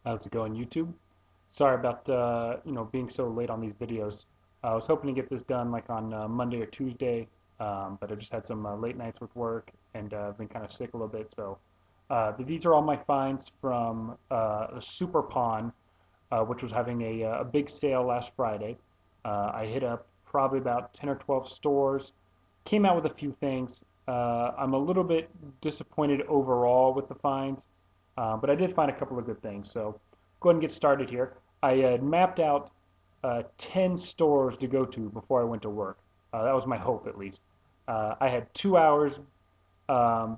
How's it going, YouTube? Sorry about being so late on these videos. I was hoping to get this done like on Monday or Tuesday, but I just had some late nights with work and I've been kind of sick a little bit. So these are all my finds from the Super Pawn, which was having a big sale last Friday. I hit up probably about 10 or 12 stores, came out with a few things. I'm a little bit disappointed overall with the finds. But I did find a couple of good things. So go ahead and get started here. I had mapped out 10 stores to go to before I went to work. That was my hope, at least. I had 2 hours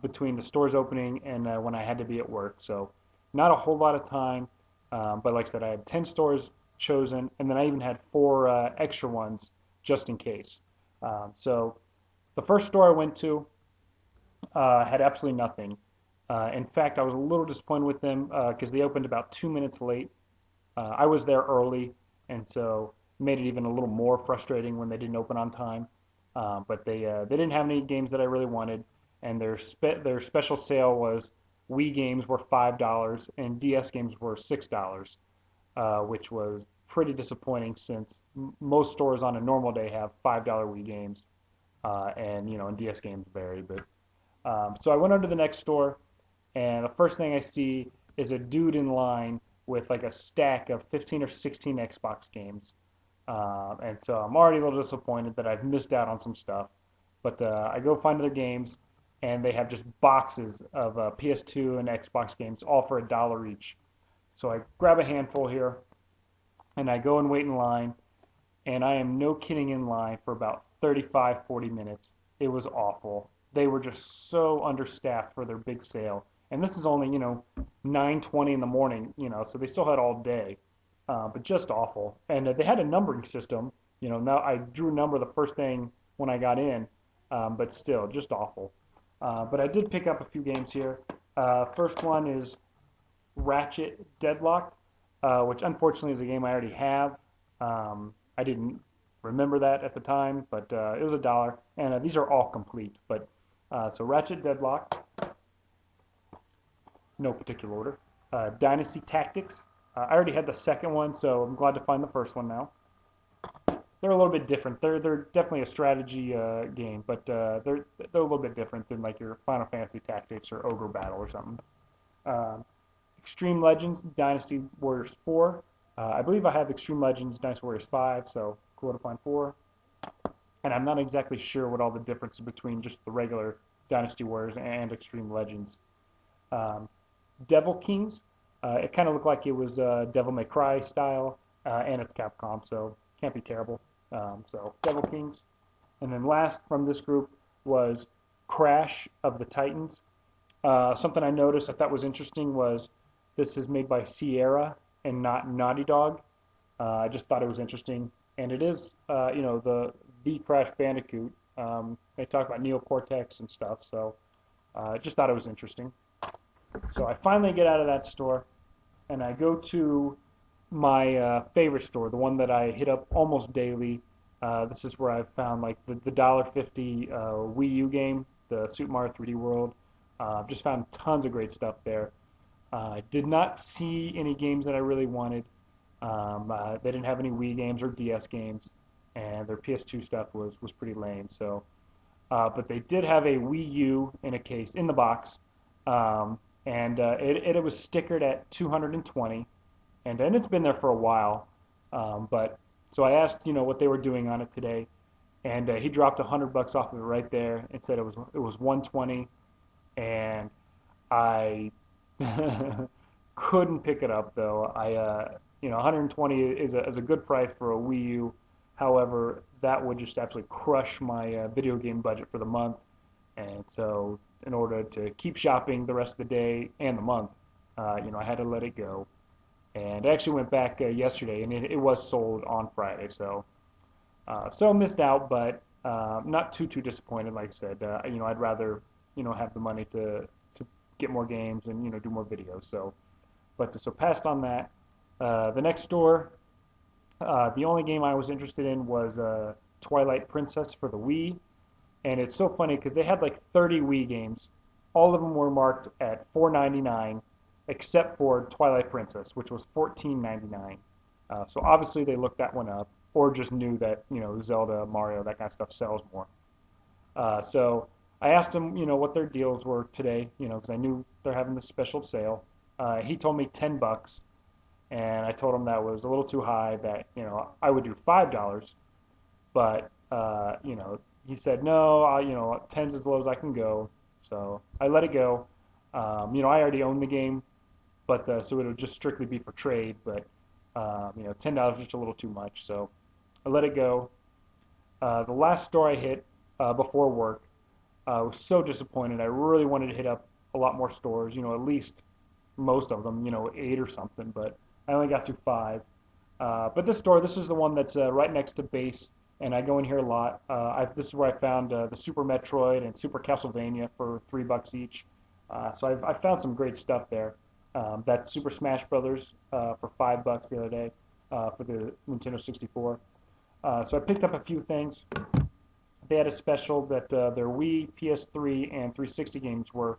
between the stores opening and when I had to be at work. So not a whole lot of time. But like I said, I had 10 stores chosen, and then I even had four extra ones just in case. So the first store I went to had absolutely nothing. In fact, I was a little disappointed with them because they opened about 2 minutes late. I was there early, and so it made it even a little more frustrating when they didn't open on time. But they didn't have any games that I really wanted, and their special sale was Wii games were $5 and DS games were $6, which was pretty disappointing since most stores on a normal day have $5 Wii games, and DS games vary. But so I went on to the next store. And the first thing I see is a dude in line with like a stack of 15 or 16 Xbox games. And so I'm already a little disappointed that I've missed out on some stuff. But I go find other games, and they have just boxes of PS2 and Xbox games, all for $1 each. So I grab a handful here, and I go and wait in line. And I am no kidding in line for about 35, 40 minutes. It was awful. They were just so understaffed for their big sale. And this is only, 9:20 in the morning, so they still had all day, but just awful. And they had a numbering system, now I drew a number the first thing when I got in, but still, just awful. But I did pick up a few games here. First one is Ratchet Deadlocked, which unfortunately is a game I already have. I didn't remember that at the time, but it was $1, and these are all complete. But so Ratchet Deadlocked. No particular order. Dynasty Tactics. I already had the second one, so I'm glad to find the first one now. They're a little bit different. They're definitely a strategy game, but they're a little bit different than like your Final Fantasy Tactics or Ogre Battle or something. Extreme Legends Dynasty Warriors 4. I believe I have Extreme Legends Dynasty Warriors 5, so cool to find 4. And I'm not exactly sure what all the difference is between just the regular Dynasty Warriors and Extreme Legends. Devil Kings. It kind of looked like it was Devil May Cry style, and it's Capcom, so can't be terrible. So Devil Kings. And then last from this group was Crash of the Titans. Something I noticed I thought was interesting was this is made by Sierra and not Naughty Dog. I just thought it was interesting, and it is, the Crash Bandicoot. They talk about Neocortex and stuff, so I just thought it was interesting. So I finally get out of that store, and I go to my favorite store, the one that I hit up almost daily. This is where I found like the $1.50 Wii U game, the Super Mario 3D World. Just found tons of great stuff there. Did not see any games that I really wanted. They didn't have any Wii games or DS games, and their PS2 stuff was pretty lame. So, but they did have a Wii U in a case in the box. And it was stickered at 220, and it's been there for a while. But so I asked, what they were doing on it today, and he dropped $100 off of it right there and said it was 120, and I couldn't pick it up though. 120 is a good price for a Wii U. However, that would just absolutely crush my video game budget for the month, and so in order to keep shopping the rest of the day and the month, I had to let it go. And I actually went back yesterday, and it was sold on Friday. So I missed out, but not too disappointed. Like I said, I'd rather have the money to get more games and do more videos. So passed on that. The next store, the only game I was interested in was Twilight Princess for the Wii. And it's so funny because they had like 30 Wii games. All of them were marked at $4.99, except for Twilight Princess, which was $14.99. So obviously they looked that one up, or just knew that Zelda, Mario, that kind of stuff sells more. So I asked him, what their deals were today, because I knew they're having this special sale. He told me $10, and I told him that was a little too high. That I would do $5, but he said no. Ten's as low as I can go. So I let it go. I already own the game, but so it would just strictly be for trade. But $10 is just a little too much. So I let it go. The last store I hit before work, I was so disappointed. I really wanted to hit up a lot more stores, at least most of them, 8 or something, but I only got to 5. But this store, this is the one that's right next to base, and I go in here a lot. This is where I found the Super Metroid and Super Castlevania for $3 each. So I found some great stuff there. That Super Smash Brothers for $5 the other day for the Nintendo 64. So I picked up a few things. They had a special that their Wii, PS3, and 360 games were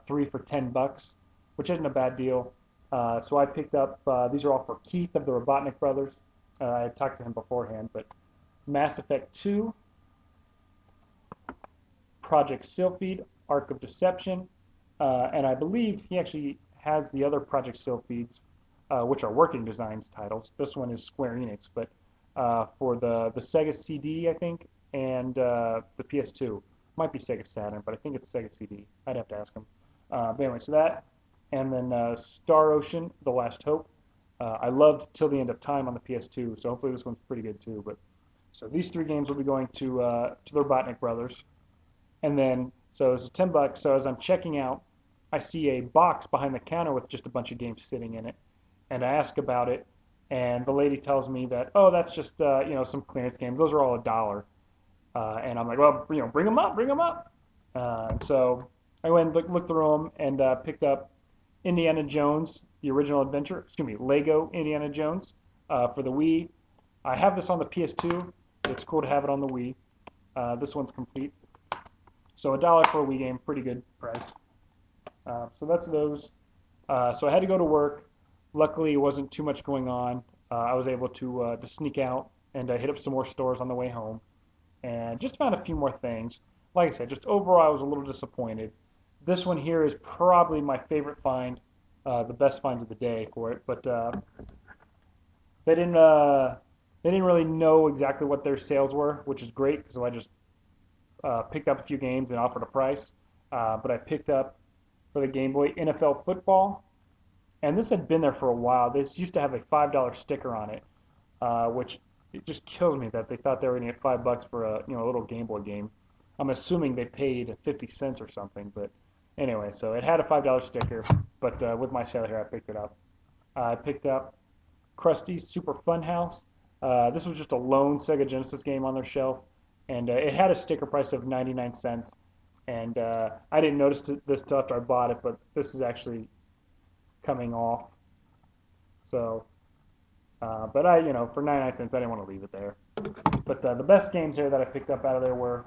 3 for $10, which isn't a bad deal. So I picked up, these are all for Keith of the Robotnik Brothers. I had talked to him beforehand, but Mass Effect 2, Project Sylphid, Arc of Deception, and I believe he actually has the other Project Sylphids, which are Working Designs titles. This one is Square Enix, but for the Sega CD, I think, and the PS2. Might be Sega Saturn, but I think it's Sega CD. I'd have to ask him. But anyway, so that, and then Star Ocean, The Last Hope. I loved Till the End of Time on the PS2, so hopefully this one's pretty good too. But so these 3 games will be going to the Robotnik Brothers, and then so it's $10. So as I'm checking out, I see a box behind the counter with just a bunch of games sitting in it, and I ask about it, and the lady tells me that, oh, that's just some clearance games. Those are all $1. And I'm like, well, bring them up, bring them up. And so I went and looked through them and picked up Indiana Jones, the original adventure, excuse me, Lego Indiana Jones for the Wii. I have this on the PS2. It's cool to have it on the Wii. This one's complete. So $1 for a Wii game, pretty good price. So that's those. So I had to go to work. Luckily, it wasn't too much going on. I was able to sneak out and hit up some more stores on the way home. And just found a few more things. Like I said, just overall, I was a little disappointed. This one here is probably my favorite find, the best finds of the day for it. But they didn't really know exactly what their sales were, which is great, so I just picked up a few games and offered a price. But I picked up for the Game Boy NFL Football, and this had been there for a while. This used to have a $5 sticker on it, which it just kills me that they thought they were going to get $5 for a little Game Boy game. I'm assuming they paid 50 cents or something, but anyway, so it had a $5 sticker, but with my sale here, I picked it up. I picked up Krusty's Super Fun House. This was just a lone Sega Genesis game on their shelf, and it had a sticker price of 99 cents. And I didn't notice this till after I bought it, but this is actually coming off. So. But for 99 cents, I didn't want to leave it there. But the best games here that I picked up out of there were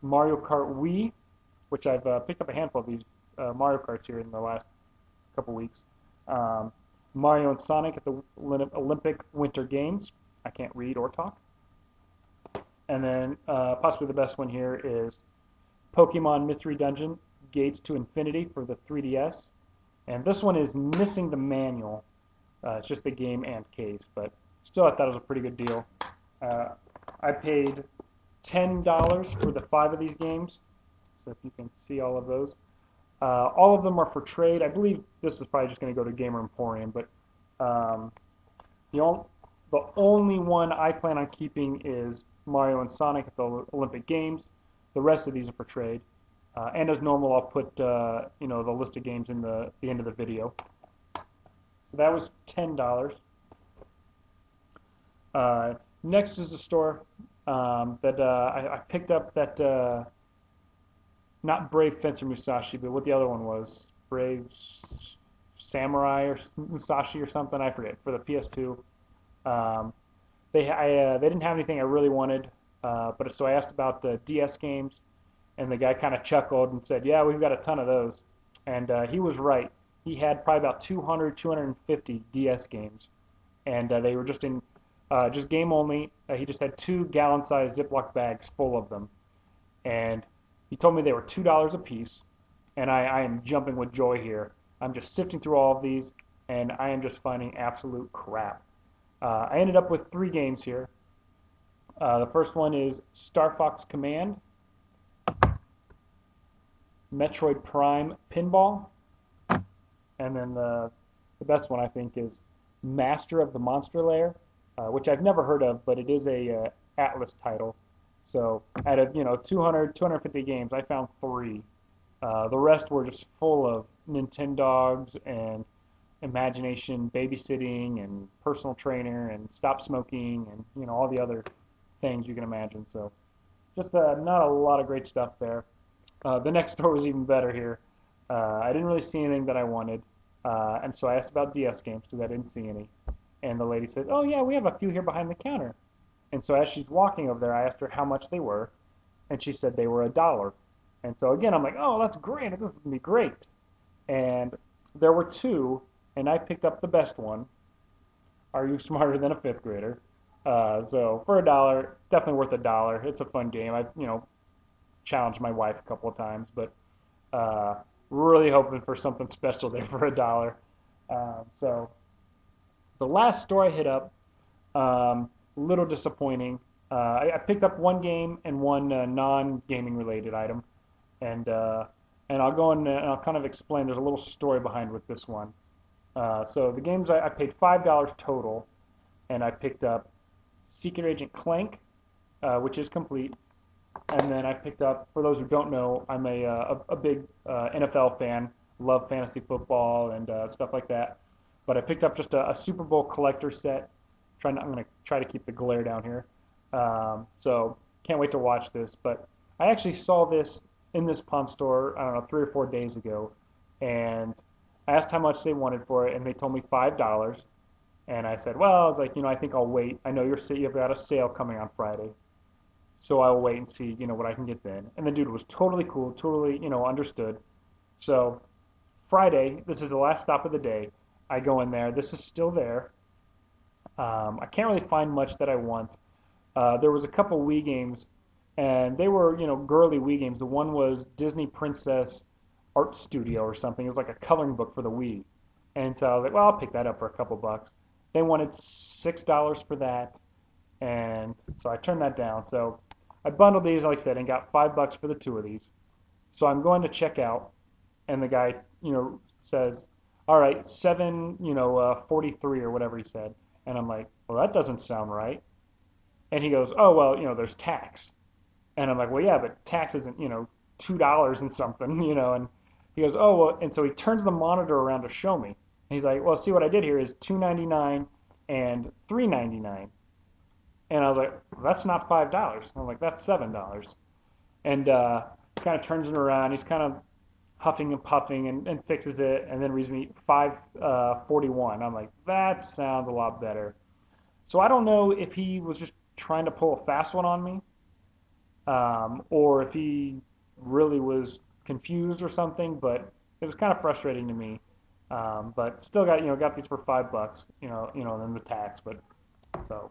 Mario Kart Wii, which I've picked up a handful of these Mario Karts here in the last couple weeks. Mario and Sonic at the Olympic Winter Games. I can't read or talk. And then possibly the best one here is Pokemon Mystery Dungeon Gates to Infinity for the 3DS. And this one is missing the manual. It's just the game and case, but still I thought it was a pretty good deal. I paid $10 for the 5 of these games, so if you can see all of those. All of them are for trade. I believe this is probably just going to go to Gamer Emporium, but the only one I plan on keeping is Mario and Sonic at the Olympic Games. The rest of these are for trade. And as normal, I'll put the list of games in the end of the video. So that was $10. Next is a store that I picked up that, not Brave Fencer Musashi, but what the other one was. Brave Samurai or Musashi or something, I forget, for the PS2. They didn't have anything I really wanted, so I asked about the DS games, and the guy kind of chuckled and said, yeah, we've got a ton of those. And he was right. he had probably about 200, 250 DS games, and they were just in just game only. He just had 2 gallon-sized Ziploc bags full of them, and he told me they were $2 a piece, and I am jumping with joy here. I'm just sifting through all of these, and I am just finding absolute crap. I ended up with 3 games here. The first one is Star Fox Command, Metroid Prime Pinball, and then the best one I think is Master of the Monster Lair, which I've never heard of, but it is a Atlas title. So out of 200, 250 games, I found 3. The rest were just full of Nintendogs and imagination babysitting and personal trainer and stop smoking and all the other things you can imagine. So just not a lot of great stuff there. The next store was even better here. I didn't really see anything that I wanted, and so I asked about DS games because I didn't see any. And the lady said, "Oh yeah, we have a few here behind the counter." And so as she's walking over there, I asked her how much they were, and she said they were $1. And so again, I'm like, "Oh, that's great! This is gonna be great." And there were 2, and I picked up the best one. Are you smarter than a 5th grader? So for $1, definitely worth $1. It's a fun game. I've challenged my wife a couple of times, but really hoping for something special there for $1. So the last store I hit up, little disappointing. I picked up 1 game and 1 non-gaming related item, and I'll go in and I'll kind of explain. There's a little story behind with this one. So the games I paid $5 total, and I picked up Secret Agent Clank, which is complete. And then I picked up, for those who don't know, I'm a big NFL fan, love fantasy football and stuff like that. But I picked up just a Super Bowl collector set. I'm going to try to keep the glare down here. So can't wait to watch this. But I actually saw this in this pawn store, I don't know, 3 or 4 days ago. And I asked how much they wanted for it, and they told me $5. And I said, well, I was like, I think I'll wait. I know you've got a sale coming on Friday. So I'll wait and see, what I can get then. And the dude was totally cool, totally, understood. So Friday, this is the last stop of the day. I go in there. This is still there. I can't really find much that I want. There was a couple Wii games, and they were, girly Wii games. The one was Disney Princess Art Studio or something. It was like a coloring book for the Wii. And so I was like, well, I'll pick that up for a couple bucks. They wanted $6 for that, and so I turned that down. So I bundled these, like I said, and got $5 for the 2 of these. So I'm going to check out, and the guy, says, all right, 743 or whatever he said. And I'm like, well, that doesn't sound right. And he goes, oh, well, there's tax. And I'm like, well, yeah, but tax isn't, $2 and something, and he goes, oh, well, and so he turns the monitor around to show me. And he's like, well, see, what I did here is $2.99 and $3.99. And I was like, well, that's not $5. And I'm like, that's $7. And kind of turns it around. He's kind of huffing and puffing and fixes it, and then reads me $5.41. I'm like, that sounds a lot better. So I don't know if he was just trying to pull a fast one on me, or if he really was confused or something. But it was kind of frustrating to me. But still got these for $5, and then the tax. But so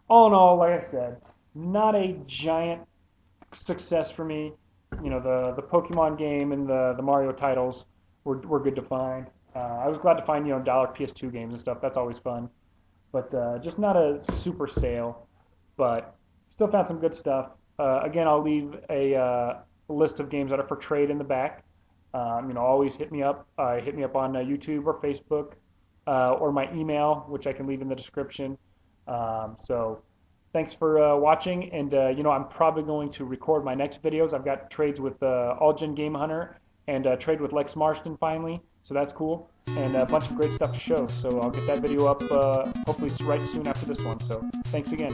all in all, like I said, not a giant success for me. The Pokemon game and the Mario titles were good to find. I was glad to find dollar PS2 games and stuff. That's always fun. But just not a super sale. But still found some good stuff. Again, I'll leave a list of games that are for trade in the back. Always hit me up. Hit me up on YouTube or Facebook, or my email, which I can leave in the description. So thanks for watching, and I'm probably going to record my next videos. I've got trades with Allgen Game Hunter and trade with Lex Marston finally, so that's cool, and a bunch of great stuff to show. So I'll get that video up hopefully right soon after this one. So thanks again.